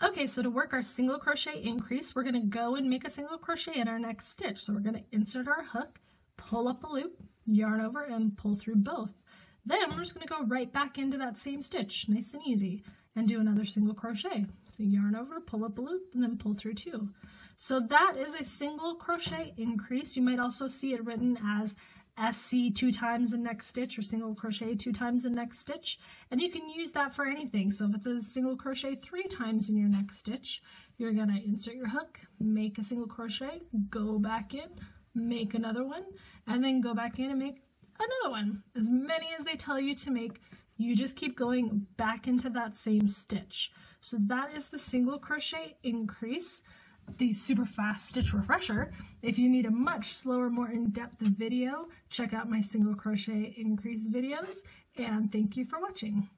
Okay, so to work our single crochet increase, we're going to go and make a single crochet in our next stitch. So we're going to insert our hook, pull up a loop, yarn over, and pull through both. Then we're just going to go right back into that same stitch, nice and easy, and do another single crochet. So yarn over, pull up a loop, and then pull through two. So that is a single crochet increase. You might also see it written as SC 2 times the next stitch, or single crochet 2 times the next stitch, and you can use that for anything. So if it says single crochet 3 times in your next stitch, you're going to insert your hook, make a single crochet, go back in, make another one, and then go back in and make another one. As many as they tell you to make, you just keep going back into that same stitch. So that is the single crochet increase, the super fast stitch refresher. If you need a much slower, more in-depth video, check out my single crochet increase videos, and thank you for watching.